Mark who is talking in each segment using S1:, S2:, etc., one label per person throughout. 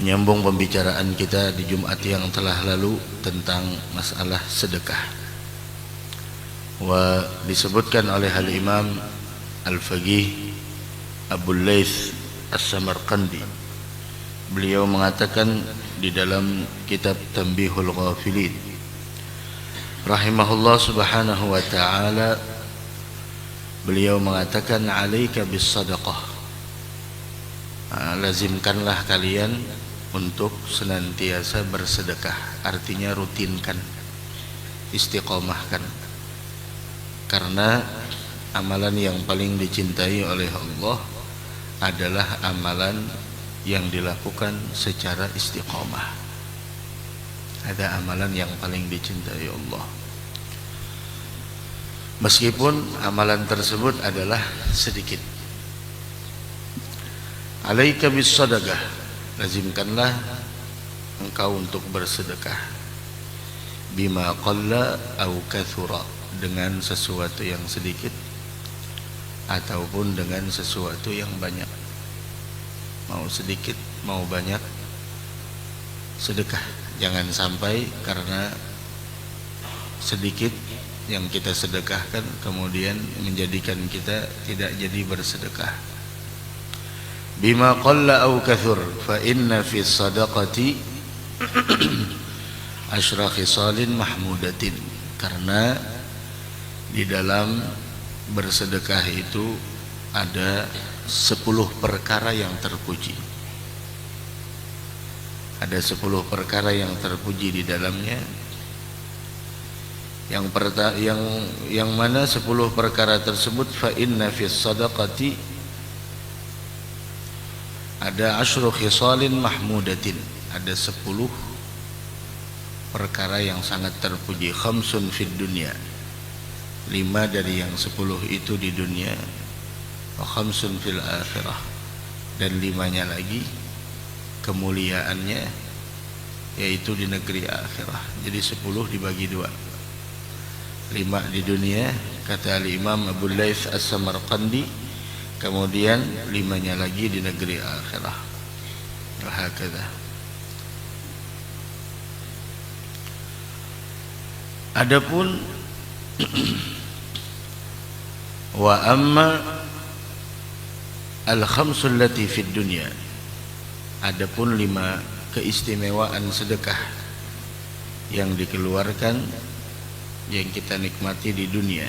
S1: menyambung pembicaraan kita di Jumat yang telah lalu tentang masalah sedekah. Wa disebutkan oleh Al-Imam Al-Faqih Abul Laits As-Samarqandi, beliau mengatakan di dalam kitab Tanbihul Ghafilin rahimahullah subhanahu wa ta'ala, beliau mengatakan alaika bis sadaqah, lazimkanlah kalian untuk senantiasa bersedekah, artinya rutinkan, istiqomahkan, karena amalan yang paling dicintai oleh Allah adalah amalan yang dilakukan secara istiqomah. Ada amalan yang paling dicintai Allah, meskipun amalan tersebut adalah sedikit. Alaika bis sadaqah, lazimkanlah engkau untuk bersedekah, bima qalla au kathura, dengan sesuatu yang sedikit ataupun dengan sesuatu yang banyak. Mau sedikit mau banyak, sedekah. Jangan sampai karena sedikit yang kita sedekahkan kemudian menjadikan kita tidak jadi bersedekah. Bima qalla au kathur, fa inna fi sadaqati asyra khisalin mahmudatin, karena di dalam bersedekah itu ada 10 perkara yang terpuji. Ada 10 perkara yang terpuji di dalamnya. Yang mana 10 perkara tersebut, fa inna fi sadaqati ada asyru khisalin mahmudatin, ada 10 perkara yang sangat terpuji. Khamsun fid dunya, 5 dari yang 10 itu di dunia, wa khamsun fil akhirah, dan 5-nya lagi kemuliaannya yaitu di negeri akhirah. Jadi 10 dibagi 2, 5 di dunia kata Al-Imam Abul Laits As-Samarqandi, kemudian 5-nya lagi di negeri akhirah. Wahakadha. Adapun wa amma al-khamsul lati fid dunya, adapun 5 keistimewaan sedekah yang dikeluarkan, yang kita nikmati di dunia,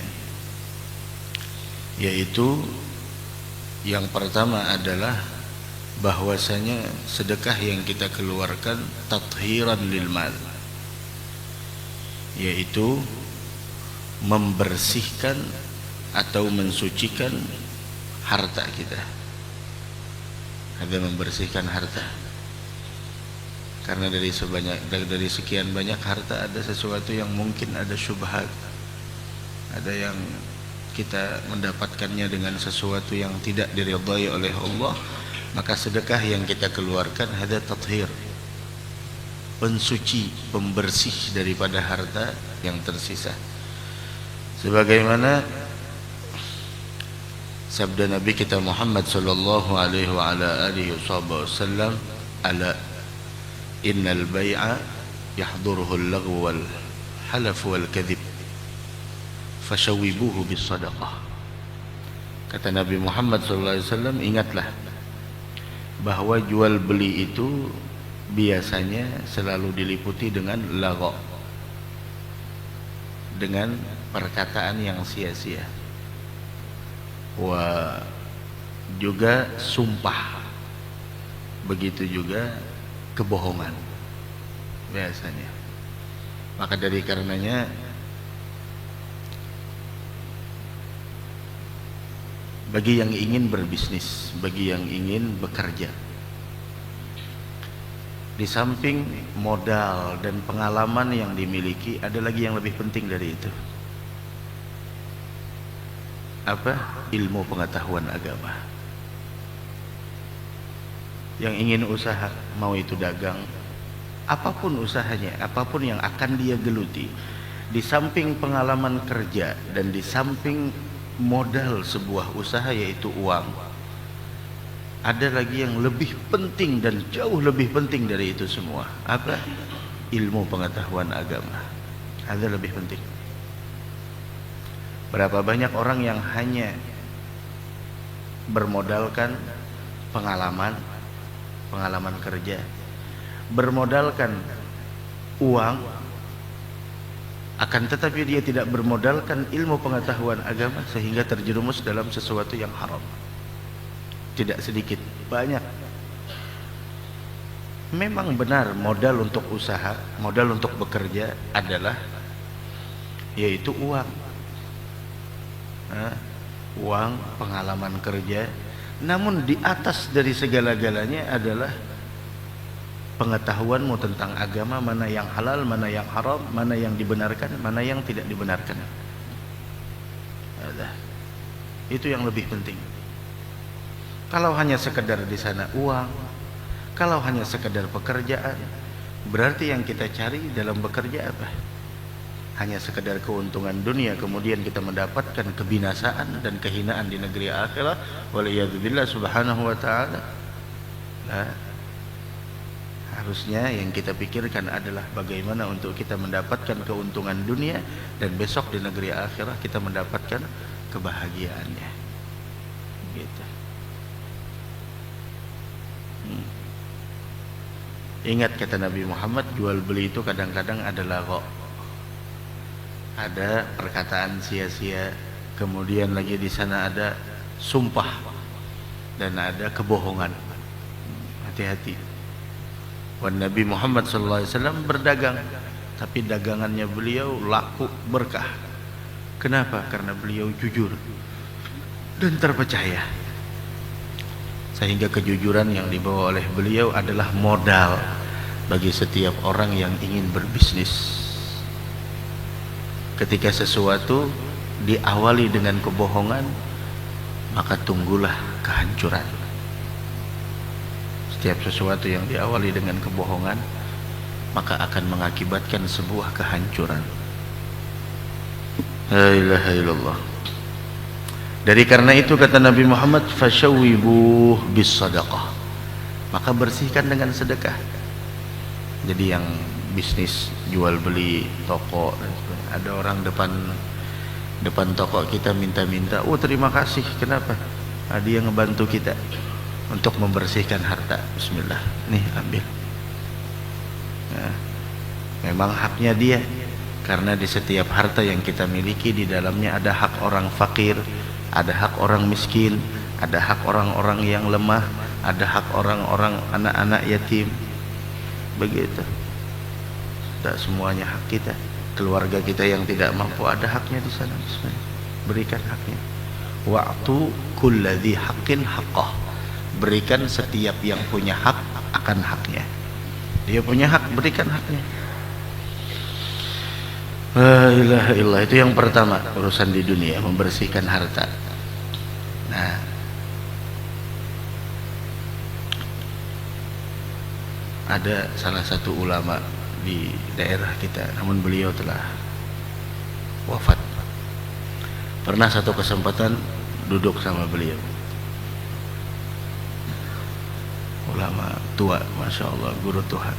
S1: yaitu yang pertama adalah bahwasanya sedekah yang kita keluarkan tathiran lil mal, yaitu membersihkan atau mensucikan harta kita. Ada membersihkan harta, karena dari sekian banyak harta ada sesuatu yang mungkin ada syubhat, ada yang kita mendapatkannya dengan sesuatu yang tidak diridhai oleh Allah. Maka sedekah yang kita keluarkan ada tathhir, pensuci, pembersih daripada harta yang tersisa. Sebagaimana sabda Nabi kita Muhammad sallallahu alaihi wa ala alihi wasallam, ala innal bai'a yahduruhu al-laghwu wal halaf wal kadhib fashawibuhu bis sadaqah. Kata Nabi Muhammad sallallahu alaihi wasallam, ingatlah bahwa jual beli itu biasanya selalu diliputi dengan lagha, dengan perkataan yang sia-sia, wa juga sumpah, begitu juga kebohongan biasanya. Maka dari karenanya bagi yang ingin berbisnis, bagi yang ingin bekerja, di samping modal dan pengalaman yang dimiliki, ada lagi yang lebih penting dari itu. Apa? Ilmu pengetahuan agama. Yang ingin usaha, mau itu dagang, apapun usahanya, apapun yang akan dia geluti, di samping pengalaman kerja dan di samping modal sebuah usaha yaitu uang, Ada lagi yang lebih penting dan jauh lebih penting dari itu semua. Apa? Ilmu pengetahuan agama. Ada lebih penting. Berapa banyak orang yang hanya bermodalkan pengalaman kerja, bermodalkan uang, akan tetapi dia tidak bermodalkan ilmu pengetahuan agama, sehingga terjerumus dalam sesuatu yang haram. Tidak sedikit, banyak. Memang benar modal untuk usaha, modal untuk bekerja adalah yaitu uang. Uang, pengalaman kerja. Namun di atas dari segala-galanya adalah pengetahuanmu tentang agama, mana yang halal, mana yang haram, mana yang dibenarkan, mana yang tidak dibenarkan. Itu yang lebih penting. Kalau hanya sekedar di sana uang, kalau hanya sekedar pekerjaan, berarti yang kita cari dalam bekerja apa? Hanya sekedar keuntungan dunia, kemudian kita mendapatkan kebinasaan dan kehinaan di negeri akhirat. Waliyadzubillah subhanahu wa ta'ala. Nah, harusnya yang kita pikirkan adalah bagaimana untuk kita mendapatkan keuntungan dunia, dan besok di negeri akhirat kita mendapatkan kebahagiaannya. Gitu. Ingat kata Nabi Muhammad, jual beli itu kadang-kadang adalah lagho. Ada perkataan sia-sia, kemudian lagi di sana ada sumpah dan ada kebohongan. Hati-hati. Wan Nabi Muhammad SAW berdagang, tapi dagangannya beliau laku berkah. Kenapa? Karena beliau jujur dan terpercaya. Sehingga kejujuran yang dibawa oleh beliau adalah modal bagi setiap orang yang ingin berbisnis. Ketika sesuatu diawali dengan kebohongan, maka tunggulah kehancuran. Setiap sesuatu yang diawali dengan kebohongan, maka akan mengakibatkan sebuah kehancuran. La ilaha illallah. Dari karena itu kata Nabi Muhammad, fashawwibuh bis sadaqah. Maka bersihkan dengan sedekah. Jadi yang bisnis jual beli toko, ada orang depan toko kita minta-minta, oh terima kasih, kenapa? Dia ngebantu kita untuk membersihkan harta. Bismillah, nih ambil. Nah, memang haknya dia, karena di setiap harta yang kita miliki di dalamnya ada hak orang fakir, ada hak orang miskin, ada hak orang-orang yang lemah, ada hak orang-orang anak-anak yatim. Begitu. Tidak semuanya hak kita. Keluarga kita yang tidak mampu ada haknya di sana. Berikan haknya. Wa'tu kulladzi haqqin haqqah. Berikan setiap yang punya hak akan haknya. Dia punya hak, berikan haknya. La ilaha illallah. Itu yang pertama, urusan di dunia, membersihkan harta. Nah, ada salah satu ulama di daerah kita, namun beliau telah wafat. Pernah satu kesempatan duduk sama beliau, ulama tua, masya Allah, guru Tuhan.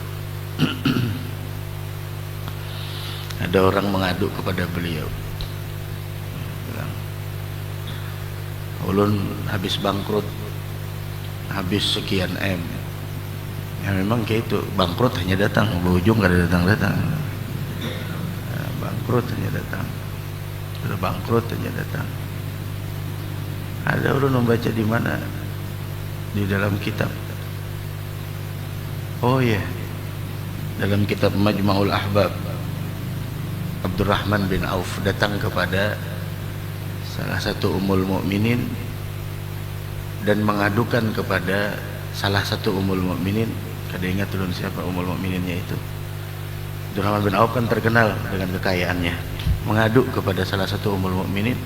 S1: Ada orang mengadu kepada beliau, bilang, ulun habis bangkrut, habis sekian M. Ya memang kayak itu, bangkrut hanya datang, berujung gak ada datang-datang. Nah, bangkrut hanya datang, sudah bangkrut hanya datang. Ada ulun membaca di mana? Di dalam kitab. Oh ya, dalam kitab Majma'ul Ahbab, Abdurrahman bin Auf datang kepada salah satu ummul mukminin dan mengadukan kepada salah satu ummul mukminin. Kada ingat dulu siapa ummul mukmininnya itu. Abdurrahman bin Auf kan terkenal dengan kekayaannya. Mengadu kepada salah satu ummul mukminin.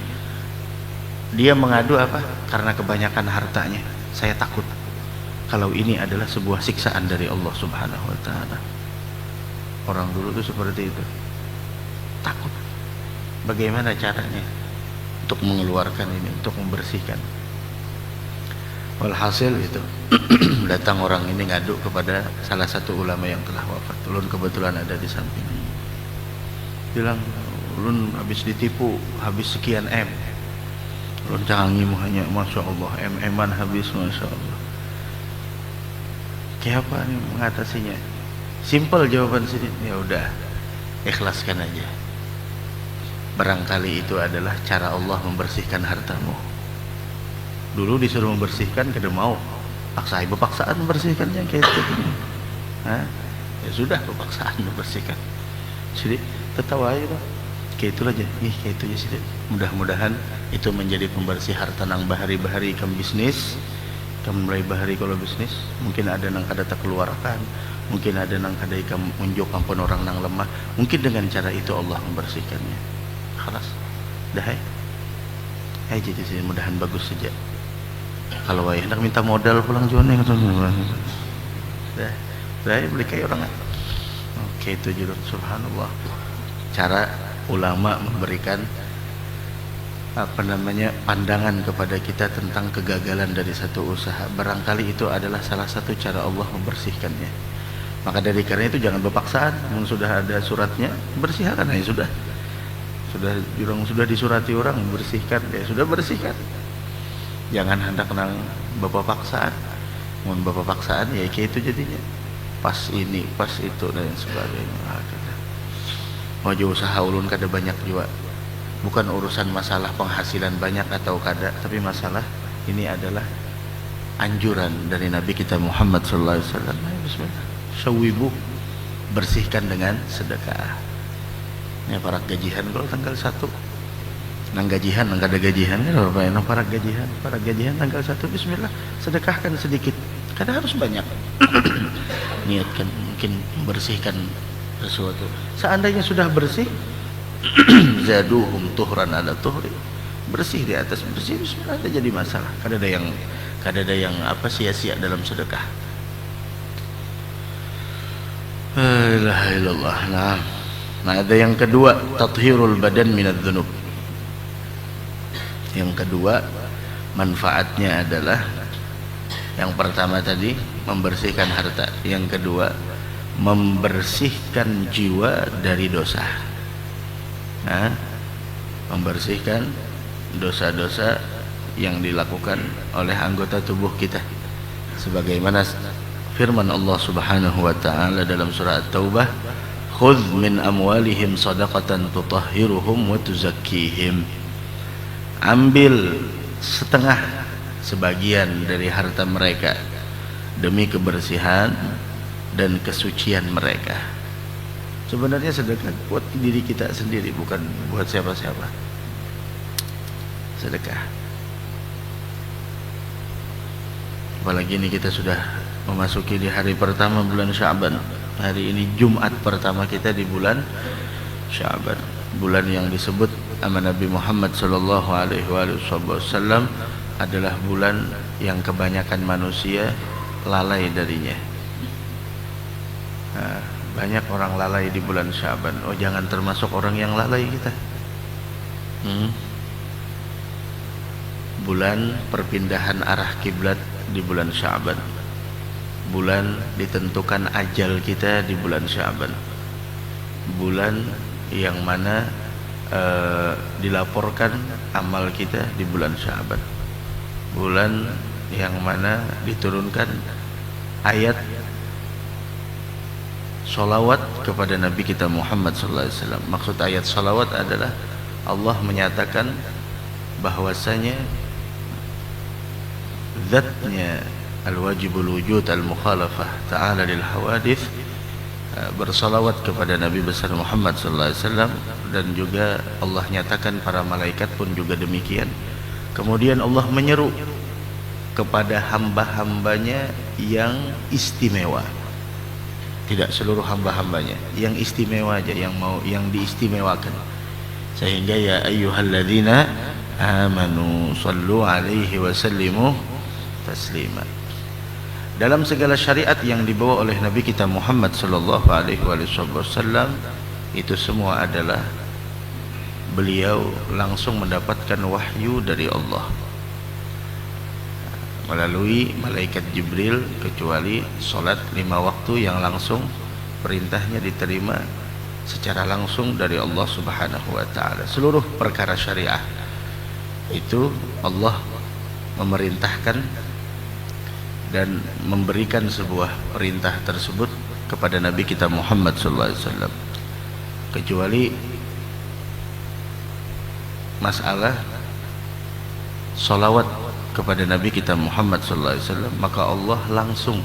S1: Dia mengadu apa? Karena kebanyakan hartanya. Saya takut kalau ini adalah sebuah siksaan dari Allah Subhanahu wa taala. Orang dulu itu seperti itu. Takut. Bagaimana caranya untuk mengeluarkan ini, untuk membersihkan? Walhasil itu datang orang ini ngadu kepada salah satu ulama yang telah wafat. Ulun kebetulan ada di samping. Bilang, ulun habis ditipu, habis sekian M. Ulun canggih hanya, masya Allah, M-an habis, masya Allah. Kayak apa nih mengatasinya? Simple jawaban sini. Ya udah, ikhlaskan aja. Barangkali itu adalah cara Allah membersihkan hartamu. Dulu disuruh membersihkan, kada mau. Paksa ibu paksaan membersihkannya kayak itu. Hah? Ya sudah, paksaan membersihkan. Jadi tertawa aja lah. Kayak itu aja. Nih kayak itu aja sih. Mudah-mudahan itu menjadi pembersih harta nang bahari-bahari kam bisnis. Kam mulai bahari kalau bisnis. Mungkin ada nang kada tak keluarkan. Mungkin ada nang kada ikam unjuk ampun orang nang lemah. Mungkin dengan cara itu Allah membersihkannya. Khalas. Dah hai. Hai jadi sih mudahan bagus saja. Kalau ayah hendak minta modal pulang jual nih dah beli kayak orang. Oke itu judul subhanallah. Cara ulama memberikan pandangan kepada kita tentang kegagalan dari satu usaha. Barangkali itu adalah salah satu cara Allah membersihkannya. Maka dari karena itu jangan berpaksaan. Sudah ada suratnya, bersihkan ya sudah. Sudah disurati orang bersihkan, ya sudah bersihkan. Jangan hendak nang bapak paksaan. Mun bapak paksaan ya kayak itu jadinya. Pas ini, pas itu dan sebagainya. Mau usaha ulun kada banyak juga. Bukan urusan masalah penghasilan banyak atau kada, tapi masalah ini adalah anjuran dari Nabi kita Muhammad sallallahu alaihi wasallam. Bismillah. Syawibu, bersihkan dengan sedekah. Ini para gajian kalau tanggal 1. Nang gajian, nang kada gajian kan apa nang para gajian tanggal 1 bismillah, sedekahkan sedikit. Kada harus banyak. Niatkan mungkin membersihkan sesuatu. Seandainya sudah bersih, zaduhum tuhran ala tuhri. Bersih di atas bersih, bismillah, ada jadi masalah. Kada ada yang apa sia-sia dalam sedekah. La ilaha illallah. Nah, ada yang kedua, tathhirul badan minadz dzunub. Yang kedua, manfaatnya adalah yang pertama tadi membersihkan harta, yang kedua membersihkan jiwa dari dosa. Nah, membersihkan dosa-dosa yang dilakukan oleh anggota tubuh kita. Sebagaimana firman Allah Subhanahu wa taala dalam surah At-Taubah, "Khudz min amwalihim shadaqatan tutahhiruhum wa tuzakkihim." Ambil setengah sebagian dari harta mereka demi kebersihan dan kesucian mereka. Sebenarnya sedekah buat diri kita sendiri, bukan buat siapa-siapa. Sedekah. Apalagi ini kita sudah memasuki di hari pertama bulan Sya'ban. Hari ini Jumat pertama kita di bulan Sya'ban, bulan yang disebut sama Nabi Muhammad sallallahu alaihi wasallam adalah bulan yang kebanyakan manusia lalai darinya. Nah, banyak orang lalai di bulan Sya'ban. Oh, jangan termasuk orang yang lalai kita. Bulan perpindahan arah kiblat di bulan Sya'ban. Bulan ditentukan ajal kita di bulan Sya'ban. Bulan yang mana dilaporkan amal kita di bulan Sya'ban. Bulan yang mana diturunkan ayat salawat kepada Nabi kita Muhammad sallallahu alaihi wasallam. Maksud ayat salawat adalah Allah menyatakan bahwasanya zatnya al-wajibul wujud al-mukhalafah ta'ala lil hawadith, bersalawat kepada Nabi besar Muhammad sallallahu alaihi wasallam, dan juga Allah nyatakan para malaikat pun juga demikian. Kemudian Allah menyeru kepada hamba-hambanya yang istimewa. Tidak seluruh hamba-hambanya, yang istimewa aja, yang diistimewakan. Sehingga ya ayyuhalladzina amanu sallu alaihi wa sallimu taslima. Dalam segala syariat yang dibawa oleh Nabi kita Muhammad sallallahu alaihi wasallam, itu semua adalah beliau langsung mendapatkan wahyu dari Allah. melalui malaikat Jibril, kecuali sholat 5 waktu yang langsung perintahnya diterima secara langsung dari Allah Subhanahu wa ta'ala. Seluruh perkara syariah itu Allah memerintahkan dan memberikan sebuah perintah tersebut kepada Nabi kita Muhammad SAW, kecuali masalah salawat kepada Nabi kita Muhammad SAW, maka Allah langsung,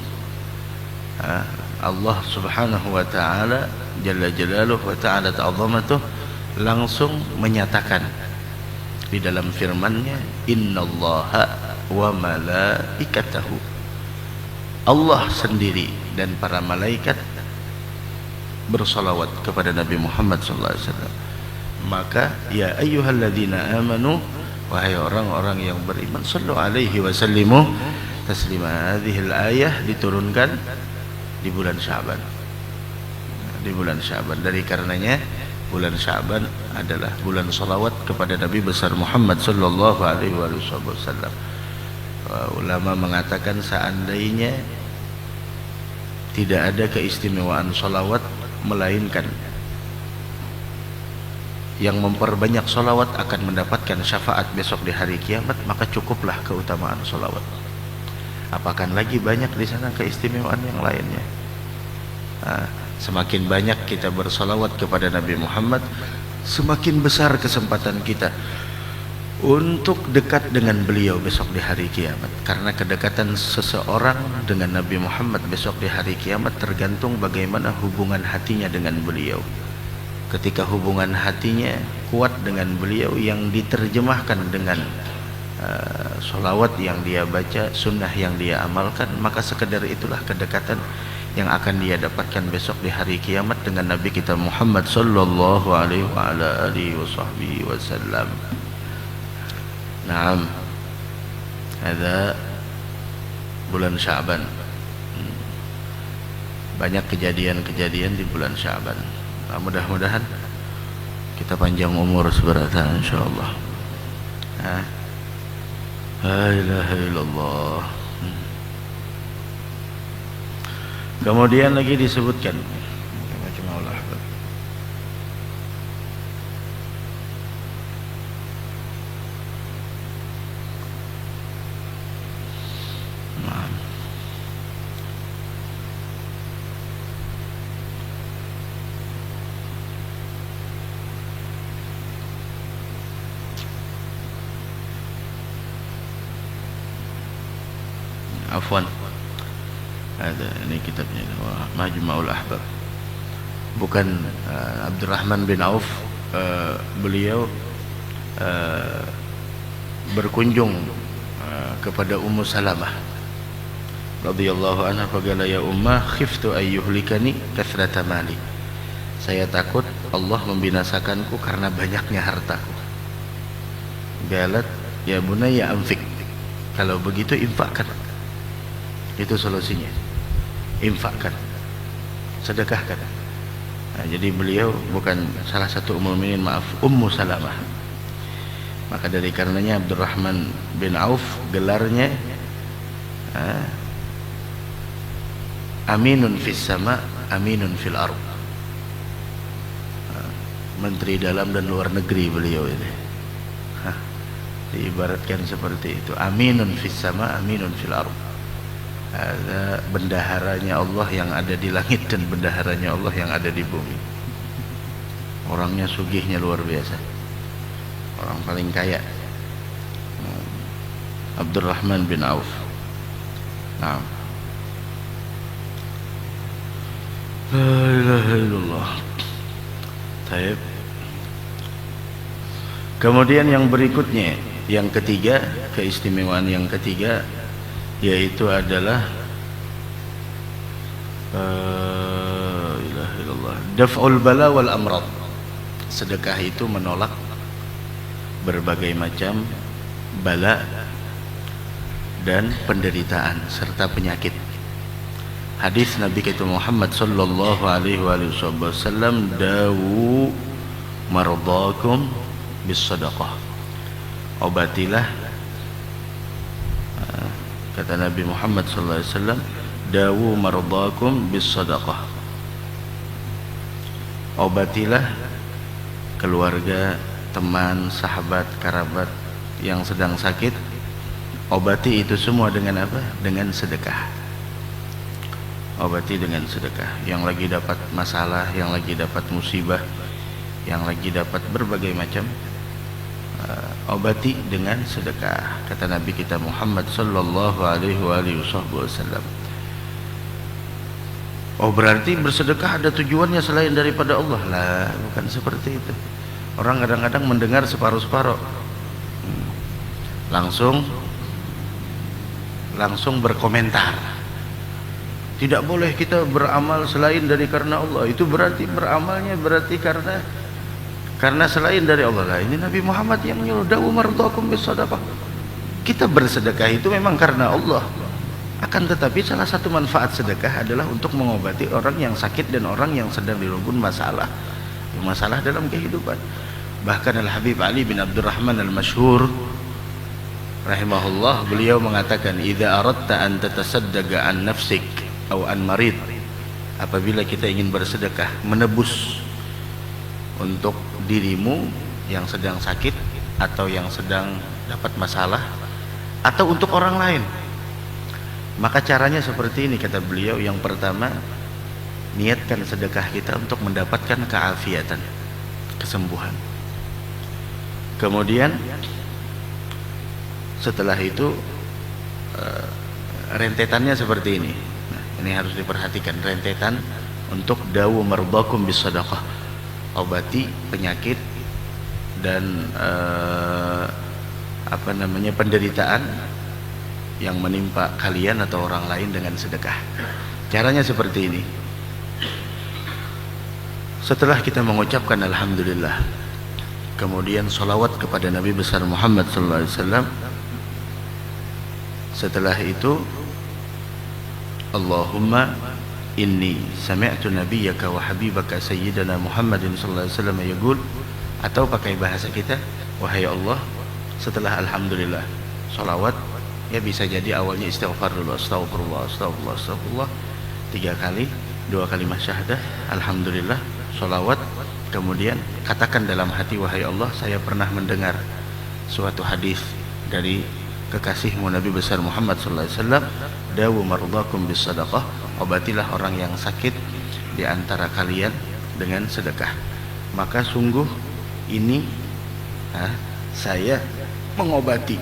S1: Allah Subhanahu wa ta'ala Jalla Jalaluhu wa ta'ala ta'azamatuh, langsung menyatakan di dalam firman-Nya, innallaha wa malaikatahu, Allah sendiri dan para malaikat bersalawat kepada Nabi Muhammad SAW. Maka ya ayyuhalladzina amanu, wahai orang-orang yang beriman, sallu alaihi wa sallimu taslima. Hadhil ayah diturunkan di bulan Sya'ban, di bulan Sya'ban. Dari karenanya bulan Sya'ban adalah bulan salawat kepada Nabi besar Muhammad sallallahu alaihi wasallam. Ulama mengatakan seandainya tidak ada keistimewaan salawat melainkan yang memperbanyak salawat akan mendapatkan syafaat besok di hari kiamat, maka cukuplah keutamaan salawat. Apakah lagi banyak di sana keistimewaan yang lainnya? Semakin banyak kita bersalawat kepada Nabi Muhammad, semakin besar kesempatan kita untuk dekat dengan beliau besok di hari kiamat. Karena kedekatan seseorang dengan Nabi Muhammad besok di hari kiamat tergantung bagaimana hubungan hatinya dengan beliau. Ketika hubungan hatinya kuat dengan beliau yang diterjemahkan dengan sholawat yang dia baca, sunnah yang dia amalkan, maka sekedar itulah kedekatan yang akan dia dapatkan besok di hari kiamat dengan Nabi kita Muhammad sallallahu alaihi wa ala alihi wasallam. Naam, ada bulan Sya'ban. Banyak kejadian-kejadian di bulan Sya'ban. Mudah-mudahan kita panjang umur seberata insyaallah. La ilaha illallah. Kemudian lagi disebutkan afwan, ada ini kitabnya Majma'ul Ahbab, bukan Abdurrahman bin Auf. Beliau berkunjung kepada Ummu Salamah radhiyallahu anha, faqala ya ummah khiftu ayyuhlikani kathrata mali, saya takut Allah membinasakanku karena banyaknya hartaku. Galat ya bunayya anfik, kalau begitu infakkan. Itu solusinya, infakkan, sedekahkan. Jadi beliau bukan salah satu ummul mukminin, maaf, Ummu Salamah. Maka dari karenanya Abdurrahman bin Auf gelarnya aminun fis sama, aminun fil ard. Menteri dalam dan luar negeri beliau ini. Diibaratkan seperti itu, aminun fis sama, aminun fil ard. Ada bendaharanya Allah yang ada di langit dan bendaharanya Allah yang ada di bumi. Orangnya sugihnya luar biasa, orang paling kaya, Abdurrahman bin Auf. Nah, la ilaha illallah. Taib. Kemudian yang berikutnya, yang ketiga, keistimewaan yang ketiga yaitu adalah ilaha illallah, daf'ul bala wal amrad. Sedekah itu menolak berbagai macam bala dan penderitaan serta penyakit. Hadis Nabi kita Muhammad sallallahu alaihi wasallam, dawu mardakum bis sadaqah, obatilah Kata Nabi Muhammad SAW, dawu mardakum bis sadaqah. Obatilah keluarga, teman, sahabat, kerabat yang sedang sakit. Obati itu semua dengan apa? Dengan sedekah. Obati dengan sedekah. Yang lagi dapat masalah, yang lagi dapat musibah, yang lagi dapat berbagai macam, obati dengan sedekah. Kata Nabi kita Muhammad sallallahu alaihi wasallam. Oh, berarti bersedekah ada tujuannya selain daripada Allah? Lah, bukan seperti itu. Orang kadang-kadang mendengar separuh-separuh, langsung berkomentar. Tidak boleh kita beramal selain dari karena Allah. Itu berarti beramalnya berarti karena selain dari Allah. Lah, ini Nabi Muhammad yang menyuruh dawu mardakum bis sadaqah. Kita bersedekah itu memang karena Allah. Akan tetapi salah satu manfaat sedekah adalah untuk mengobati orang yang sakit dan orang yang sedang dirubun masalah dalam kehidupan. Bahkan Al-Habib Ali bin Abdurrahman Al-Masyhur rahimahullah, beliau mengatakan, idza aradta an tatasaddaqa an nafsik atau an marid, apabila kita ingin bersedekah menebus untuk dirimu yang sedang sakit atau yang sedang dapat masalah atau untuk orang lain, maka caranya seperti ini, kata beliau. Yang pertama, niatkan sedekah kita untuk mendapatkan keafiatan, kesembuhan. Kemudian setelah itu rentetannya seperti ini. Nah, ini harus diperhatikan, rentetan untuk dawu mardakum bis sadaqah. Obati penyakit dan penderitaan yang menimpa kalian atau orang lain dengan sedekah. Caranya seperti ini. Setelah kita mengucapkan alhamdulillah, kemudian salawat kepada Nabi besar Muhammad SAW. Setelah itu, Allahumma inni sami'tu nabiyyaka wa habibaka sayyidana Muhammadin sallallahu alaihi wasallam yaqul, atau pakai bahasa kita, wahai Allah, setelah alhamdulillah salawat, ya bisa jadi awalnya istighfar dulu, astagfirullah 3 kali, 2 kalimat syahadah, alhamdulillah, salawat. Kemudian katakan dalam hati, wahai Allah, saya pernah mendengar suatu hadis dari kekasihmu Nabi besar Muhammad sallallahu alaihi wasallam, dawu mardakum bis sadaqah, obatilah orang yang sakit di antara kalian dengan sedekah. Maka sungguh ini saya mengobati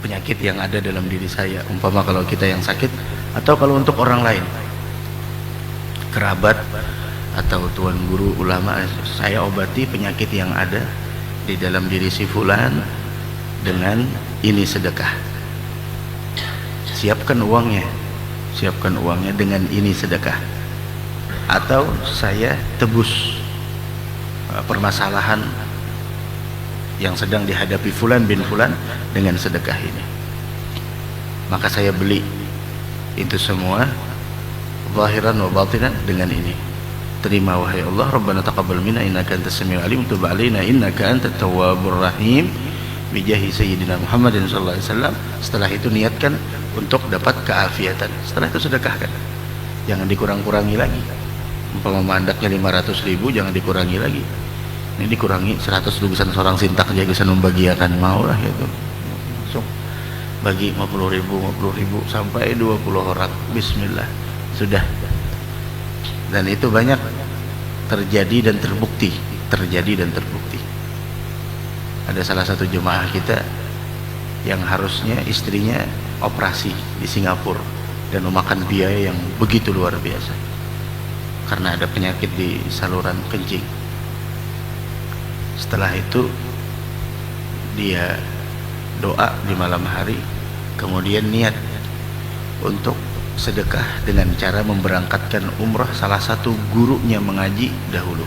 S1: penyakit yang ada dalam diri saya, umpama kalau kita yang sakit, atau kalau untuk orang lain, kerabat atau tuan guru ulama, saya obati penyakit yang ada di dalam diri si fulan dengan ini sedekah. Siapkan uangnya dengan ini sedekah. Atau saya tebus permasalahan yang sedang dihadapi fulan bin fulan dengan sedekah ini. Maka saya beli itu semua zahiran wa batinan dengan ini. Terima wahai Allah, Rabbana taqabbal minna innaka antas samiul alim, tub alaina innaka antat tawwabur rahim, bijahi sayyidina Muhammadin sallallahu alaihi wasallam. Setelah itu niatkan untuk dapat keafiatan. Setelah itu sedekahkan. Jangan dikurang-kurangi lagi. Umpama mandaknya 500.000, jangan dikurangi lagi. Ini dikurangi 100 lukisan seorang sintak aja bisa membagiakan, maulah gitu. Langsung bagi 50.000 sampai 20 orang. Bismillah. Sudah. Dan itu banyak terjadi dan terbukti. Ada salah satu jemaah kita yang harusnya istrinya operasi di Singapura dan memakan biaya yang begitu luar biasa karena ada penyakit di saluran kencing. Setelah itu dia doa di malam hari, kemudian niat untuk sedekah dengan cara memberangkatkan umrah. Salah satu gurunya mengaji dahulu,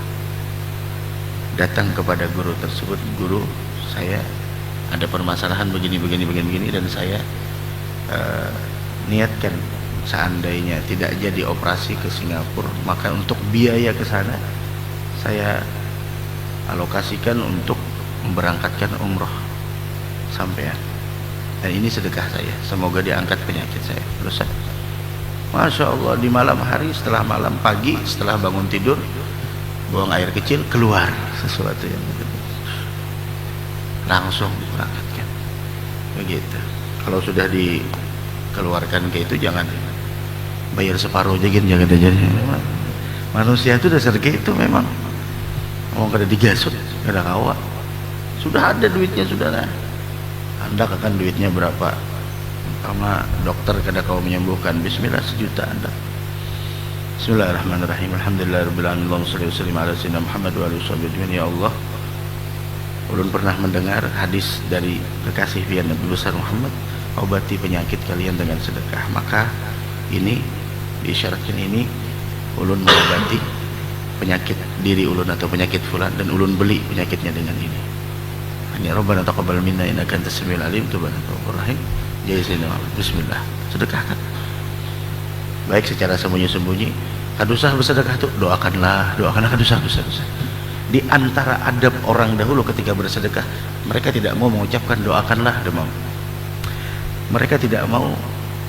S1: datang kepada guru tersebut, guru, saya ada permasalahan begini dan saya niatkan seandainya tidak jadi operasi ke Singapura, maka untuk biaya ke sana saya alokasikan untuk memberangkatkan umrah sampean. dan ini sedekah saya, semoga diangkat penyakit saya. Selesai. Masya Allah, di malam hari, setelah malam, pagi setelah bangun tidur, buang air kecil, keluar sesuatu yang langsung diberangkatkan begitu. Kalau sudah dikeluarkan kayak itu, jangan bayar separuh aja, jangan aja. Manusia itu dasar kayak itu memang mau kada digasut, kada kawa. Sudah ada duitnya, sudah lah. Anda akan duitnya berapa? Karena dokter kada kau menyembuhkan, bismillah, 1 juta Anda. Bismillahirrahmanirrahim. Alhamdulillahirabbil alamin. Allahumma shalli wa sallim ala sayyidina Muhammad wa alihi wasallam. Ya Allah, ulun pernah mendengar hadis dari kekasih pian Nabi besar Muhammad, obati penyakit kalian dengan sedekah. Maka ini diisyaratkan, ini ulun mengobati penyakit diri ulun atau penyakit fulan, dan ulun beli penyakitnya dengan ini. Ini Rabbana taqabbal minna innaka antas samiul alim tub rahim. Jadi bismillah, sedekahkan. Baik secara sembunyi-sembunyi. Kadusah bersedekah itu doakanlah kadusah. Di antara adab orang dahulu ketika bersedekah, mereka tidak mau mengucapkan doakanlah, mereka tidak mau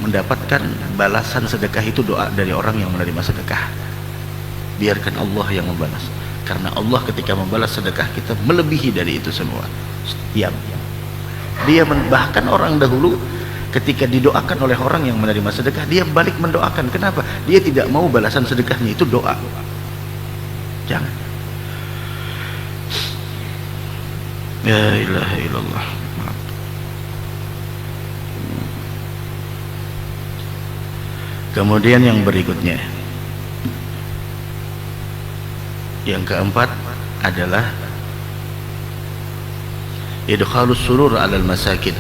S1: mendapatkan balasan sedekah itu doa dari orang yang menerima sedekah. Biarkan Allah yang membalas, karena Allah ketika membalas sedekah kita melebihi dari itu semua. Diam. Dia bahkan orang dahulu ketika didoakan oleh orang yang menerima sedekah, dia balik mendoakan. Kenapa? Dia tidak mau balasan sedekahnya itu doa. Jangan. La ilaha illallah. Kemudian yang berikutnya, yang keempat adalah idkhalus surur 'alal masakin.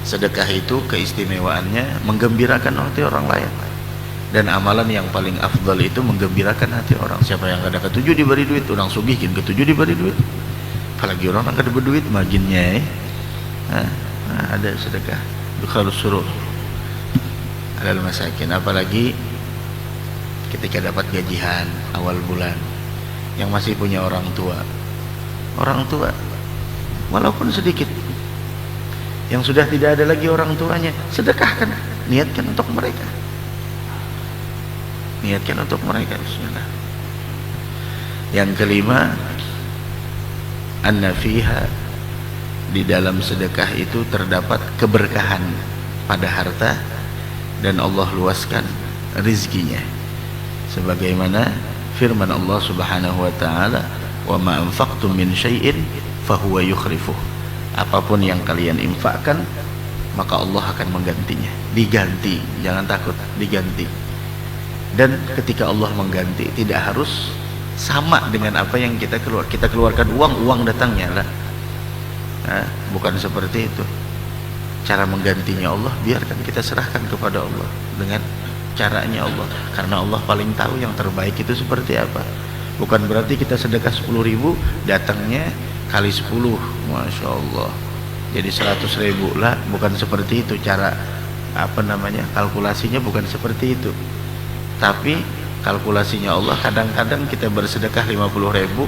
S1: Sedekah itu keistimewaannya menggembirakan hati orang lain, dan amalan yang paling afdal itu menggembirakan hati orang. Siapa yang kada ketujuh diberi duit, orang sugih kin ketujuh diberi duit, apalagi orang kada berduit maginnya ada sedekah idkhalus surur 'alal masakin. Apalagi ketika dapat gajian awal bulan, yang masih punya orang tua walaupun sedikit, yang sudah tidak ada lagi orang tuanya, sedekahkan, niatkan untuk mereka, bismillah. Yang kelima, anna fiha, di dalam sedekah itu terdapat keberkahan pada harta, dan Allah luaskan rizkinya, sebagaimana firman Allah Subhanahu wa taala, wa ma anfaqtum min syai'in fahuwa yukhlifuh. Apapun yang kalian infakkan, maka Allah akan menggantinya. Diganti, jangan takut, diganti. Dan ketika Allah mengganti, tidak harus sama dengan apa yang kita keluarkan uang datangnya lah. Bukan seperti itu. Cara menggantinya Allah, biarkan kita serahkan kepada Allah dengan caranya Allah, karena Allah paling tahu yang terbaik itu seperti apa. Bukan berarti kita sedekah 10.000, datangnya kali 10, Masya Allah, jadi 100.000 lah. Bukan seperti itu cara kalkulasinya, bukan seperti itu. Tapi kalkulasinya Allah, kadang-kadang kita bersedekah 50.000,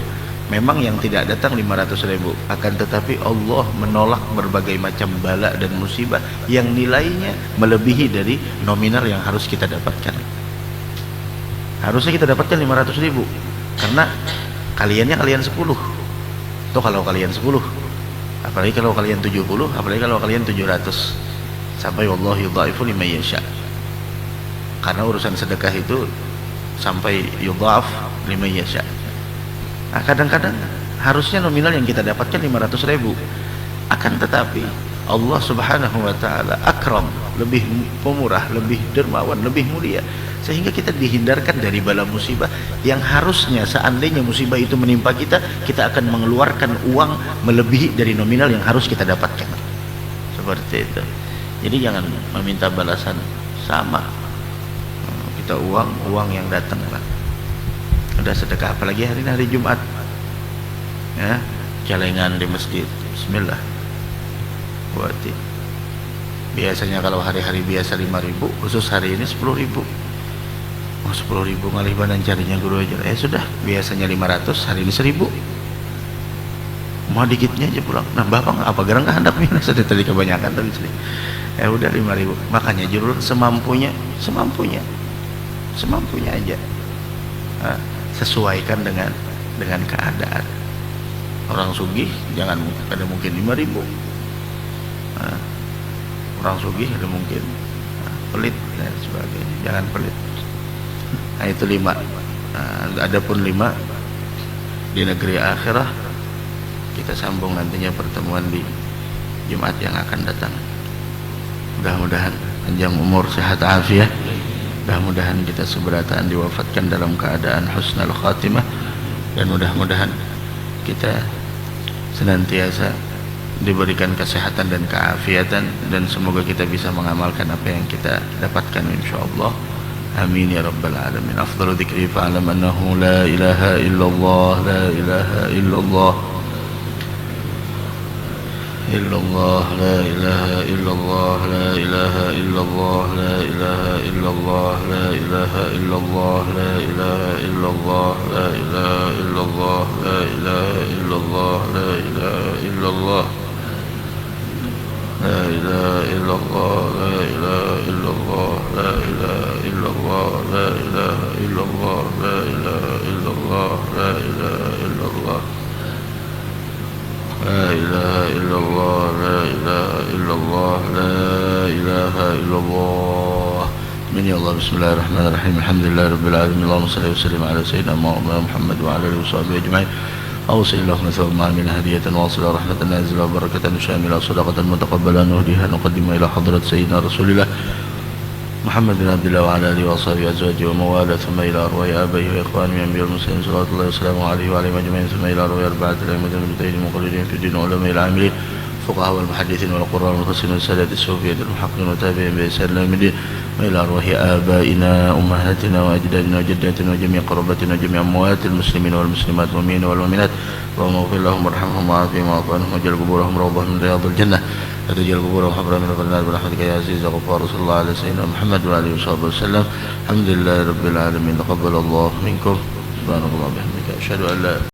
S1: memang yang tidak datang 500.000, akan tetapi Allah menolak berbagai macam bala dan musibah yang nilainya melebihi dari nominal yang harus kita dapatkan. Harusnya kita dapatkan 500.000, karena kalian 10. Atau kalau kalian 10, apalagi kalau kalian 70, apalagi kalau kalian 700, sampai wallahu yudha'ifu liman yasha. Karena urusan sedekah itu sampai yudha'af liman yasha. Kadang-kadang harusnya nominal yang kita dapatkan 500.000, akan tetapi Allah Subhanahu wa taala akram, lebih pemurah, lebih dermawan, lebih mulia, sehingga kita dihindarkan dari bala musibah yang harusnya seandainya musibah itu menimpa kita, kita akan mengeluarkan uang melebihi dari nominal yang harus kita dapatkan. Seperti itu. Jadi jangan meminta balasan sama. Kita uang yang datang lah. Udah sedekah, apalagi hari ini hari Jumat, ya, celengan di masjid, bismillah, buati. Biasanya kalau hari-hari biasa 5.000, khusus hari ini 10.000. 10.000 ngalih badan carinya guru aja. Sudah, biasanya 500, hari ini 1.000. mau dikitnya aja pulang. Nah bapak nggak apa gara nggak hendak minus tadi kebanyakan tadi sini. Ya udah 5.000. Makanya jurur semampunya aja. Nah, sesuaikan dengan keadaan. Orang sugih jangan ada mungkin 5.000. Nah, orang sugih ada mungkin pelit dan sebagainya. Jangan pelit. Nah itu 5. Nah, adapun 5 di negeri akhirah kita sambung nantinya pertemuan di Jumat yang akan datang. Mudah-mudahan panjang umur, sehat afiat. Mudah-mudahan kita seberatan diwafatkan dalam keadaan husnul khatimah, dan mudah-mudahan kita senantiasa diberikan kesehatan dan keafiatan, dan semoga kita bisa mengamalkan apa yang kita dapatkan insyaallah. Amin ya rabbal alamin. Afdalu dzikri fa'lam annahu la ilaha illallah, la ilaha illallah, illallah, la ilaha illallah, la ilaha illallah, la ilaha illallah, la ilaha illallah, la ilaha illallah, la ilaha illallah, la ilaha illallah, la ilaha illallah, la ilaha illallah, la ilaha illallah, la ilaha illallah, la ilaha illallah, la ilaha illallah, la ilaha illallah, la ilaha illallah, la ilaha illallah, la ilaha illallah. Amin ya Allah. Bismillahirrahmanirrahim. Alhamdulillahirabbil alamin. Allahumma shalli wa sallim ala sayyidina Muhammad wa ala alihi washabbihi ajma'in. أوصي الله نسأل الله من هدية واصلة رحمة نازلة وبركة شاملة صدقة متقبلة نهديها نقدم إلى حضرة سيدنا رسول الله محمد بن عبد الله وعلى آله وصحبه أزواجه ومواله، ثم إلى أرواح آبائه وإخوانه من أنبياء المسلمين صلوات الله وسلامه عليه وعليهم أجمعين، ثم إلى أرواح أربعة الأئمة المجتهدين المقررين في الدين وعلماء العاملين الفقهاء والمحدثين والقراء والمفسرين والسادة الصوفية المحققين والتابعين بإحسان إلى يوم الدين، وإلى أرواح آبائنا أمهاتنا وأجدادنا وجداتنا وجميع قرابتنا وجميع أموات المسلمين والمسلمات والمؤمنين والمؤمنات. اللهم اغفر لهم وارحمهم وعافهم واعف عنهم واجعل قبورهم روضة من رياض الجنة، لا تجعل قبورهم حفرا من النار برحمتك يا عزيز يا غفار. صلى الله على سيدنا محمد وعلى آله وصحبه وسلم. الحمد لله رب العالمين. تقبل الله منكم. سبحانك اللهم وبحمدك أشهد أن لا